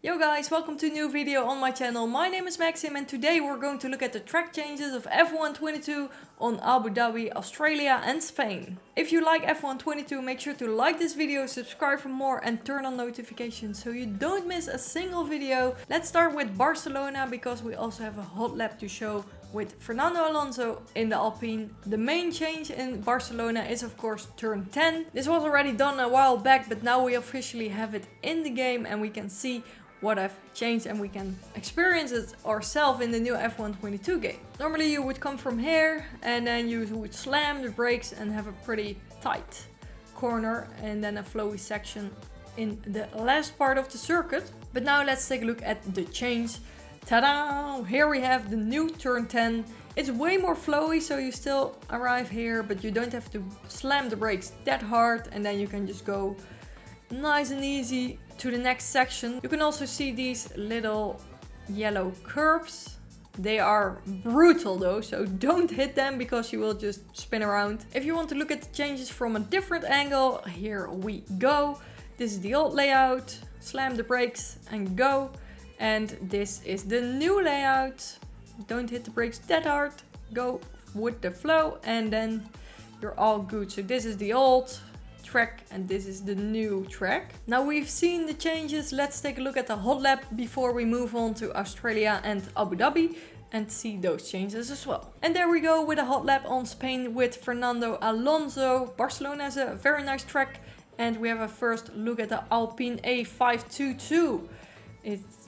Yo guys, welcome to a new video on my channel. My name is Maxim and today we're going to look at the track changes of F122 on Abu Dhabi, Australia and Spain. If you like F122, make sure to like this video, subscribe for more and turn on notifications so you don't miss a single video. Let's start with Barcelona because we also have a hot lap to show with Fernando Alonso in the Alpine. The main change in Barcelona is of course turn 10. This was already done a while back, but now we officially have it in the game and we can see what I've changed and we can experience it ourselves in the new F122 game. Normally you would come from here and then you would slam the brakes and have a pretty tight corner and then a flowy section in the last part of the circuit. But now let's take a look at the change. Ta-da! Here we have the new turn 10. It's way more flowy, so you still arrive here, but you don't have to slam the brakes that hard and then you can just go nice and easy to the next section. You can also see these little yellow curbs. They are brutal though, so don't hit them because you will just spin around. If you want to look at the changes from a different angle, here we go. This is the old layout, slam the brakes and go. And this is the new layout. Don't hit the brakes that hard, go with the flow and then you're all good. So this is the old track and this is the new track. Now we've seen the changes, let's take a look at the hot lap before we move on to Australia and Abu Dhabi and see those changes as well. And there we go with a hot lap on Spain with Fernando Alonso. Barcelona is a very nice track and we have a first look at the Alpine A522.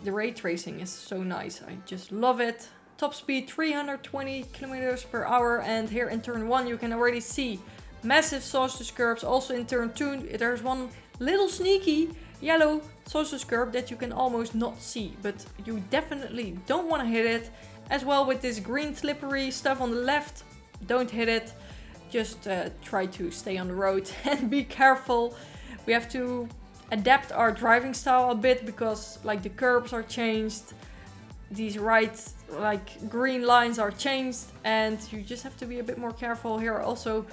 The ray tracing is so nice, I just love it. Top speed 320 kilometers per hour and here in turn 1 you can already see massive sausage curbs. Also in turn 2 there's one little sneaky yellow sausage curb that you can almost not see, but you definitely don't want to hit it. As well with this green slippery stuff on the left, don't hit it, just try to stay on the road and be careful. We have to adapt our driving style a bit because like the curbs are changed, these green lines are changed and you just have to be a bit more careful. Here are also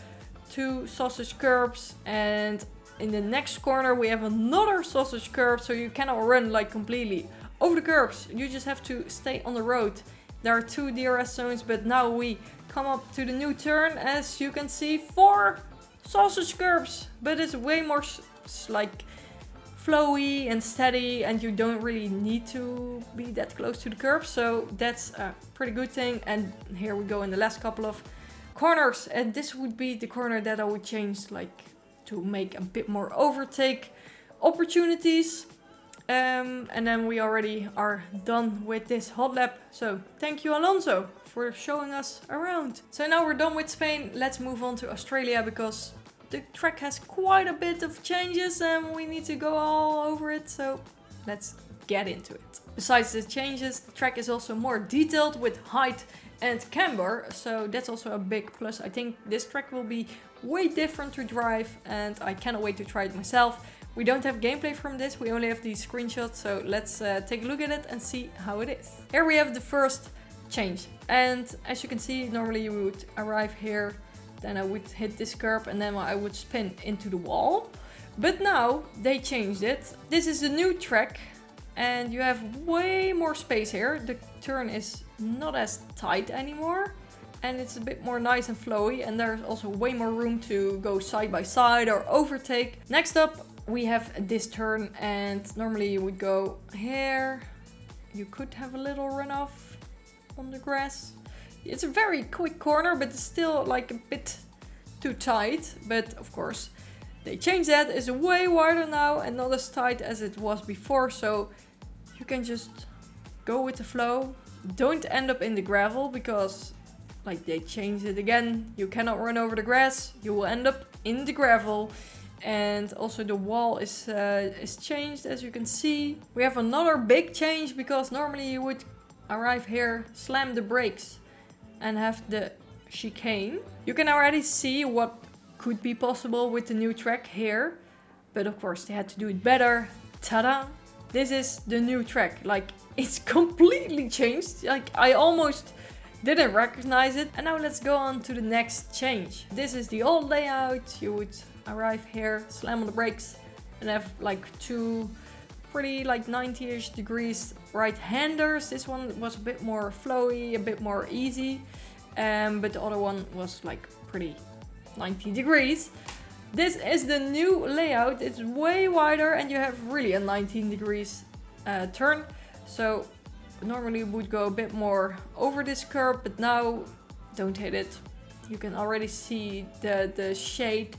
two sausage curbs and in the next corner we have another sausage curb, so you cannot run like completely over the curbs, you just have to stay on the road. There are two DRS zones, but now we come up to the new turn. As you can see, 4 sausage curbs, but it's way more like flowy and steady and you don't really need to be that close to the curbs, so that's a pretty good thing. And here we go in the last couple of corners and this would be the corner that I would change like to make a bit more overtake opportunities. And then we already are done with this hot lap, so thank you Alonso for showing us around. So now we're done with Spain, let's move on to Australia because the track has quite a bit of changes and we need to go all over it, so let's get into it. Besides the changes, the track is also more detailed with height and camber, so that's also a big plus. I think this track will be way different to drive and I cannot wait to try it myself. We don't have gameplay from this, we only have these screenshots, so let's take a look at it and see how it is. Here we have the first change and as you can see, normally you would arrive here, then I would hit this curb and then I would spin into the wall. But now they changed it. This is the new track and you have way more space here. The turn is not as tight anymore and it's a bit more nice and flowy and there's also way more room to go side by side or overtake. Next up we have this turn and normally you would go here. You could have a little runoff on the grass. It's a very quick corner, but it's still like a bit too tight. But of course, they changed that. It's way wider now and not as tight as it was before. So you can just go with the flow. Don't end up in the gravel because like they changed it again. You cannot run over the grass. You will end up in the gravel. And also the wall is changed, as you can see. We have another big change because normally you would arrive here, slam the brakes and have the chicane. You can already see what could be possible with the new track here, but of course they had to do it better. Ta-da! This is the new track, like it's completely changed, like I almost didn't recognize it. And now let's go on to the next change. This is the old layout. You would arrive here, slam on the brakes and have like two pretty like 90-ish degrees right-handers. This one was a bit more flowy, a bit more easy. But the other one was like pretty 90 degrees. This is the new layout. It's way wider and you have really a 19 degrees turn. So normally would go a bit more over this curb, but now don't hit it. You can already see the shade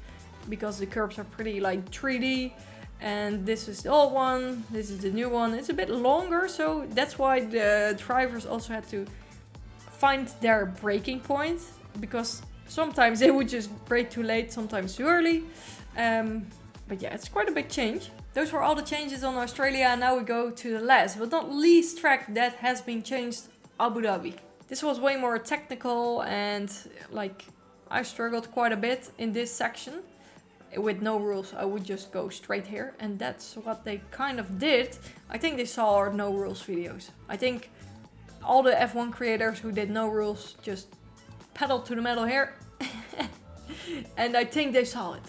because the curbs are pretty like 3D. And this is the old one, this is the new one. It's a bit longer, so that's why the drivers also had to find their braking point, because sometimes they would just brake too late, sometimes too early. But yeah, it's quite a big change. Those were all the changes on Australia, and now we go to the last but not least track that has been changed, Abu Dhabi. This was way more technical, and like I struggled quite a bit in this section. With no rules, I would just go straight here, and that's what they kind of did. I think they saw our no rules videos. I think all the F1 creators who did no rules just pedaled to the metal here. And I think they saw it,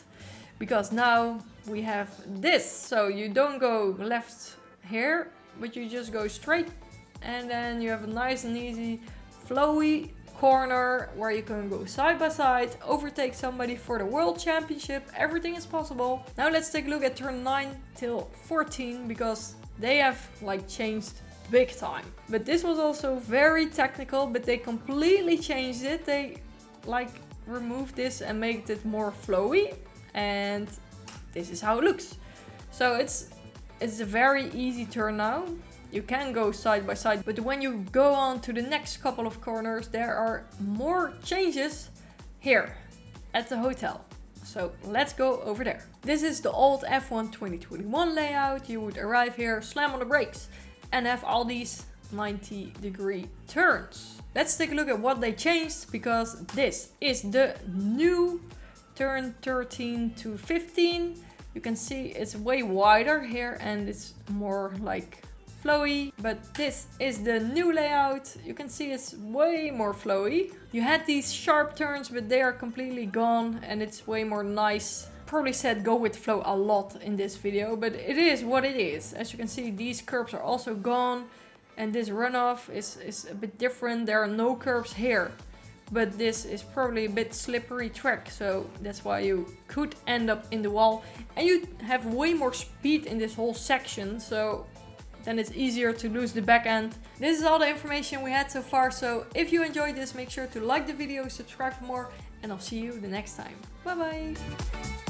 because now we have this. So you don't go left here, but you just go straight, and then you have a nice and easy flowy corner where you can go side by side, overtake somebody for the world championship. Everything is possible. Now let's take a look at turn 9 till 14, because they have like changed big time. But this was also very technical, but they completely changed it. They like removed this and made it more flowy, and this is how it looks. So it's a very easy turn now. You can go side by side, but when you go on to the next couple of corners, there are more changes here at the hotel. So let's go over there. This is the old F1 2021 layout. You would arrive here, slam on the brakes, and have all these 90-degree turns. Let's take a look at what they changed, because this is the new turn 13 to 15. You can see it's way wider here and it's more like flowy, but this is the new layout. You can see it's way more flowy. You had these sharp turns, but they are completely gone, and it's way more nice. Probably said go with flow a lot in this video, but it is what it is. As you can see, these curbs are also gone, and this runoff is a bit different. There are no curbs here, but this is probably a bit slippery track, so that's why you could end up in the wall, and you have way more speed in this whole section, so then it's easier to lose the back end. This is all the information we had so far, so if you enjoyed this, make sure to like the video, subscribe for more, and I'll see you the next time. Bye bye!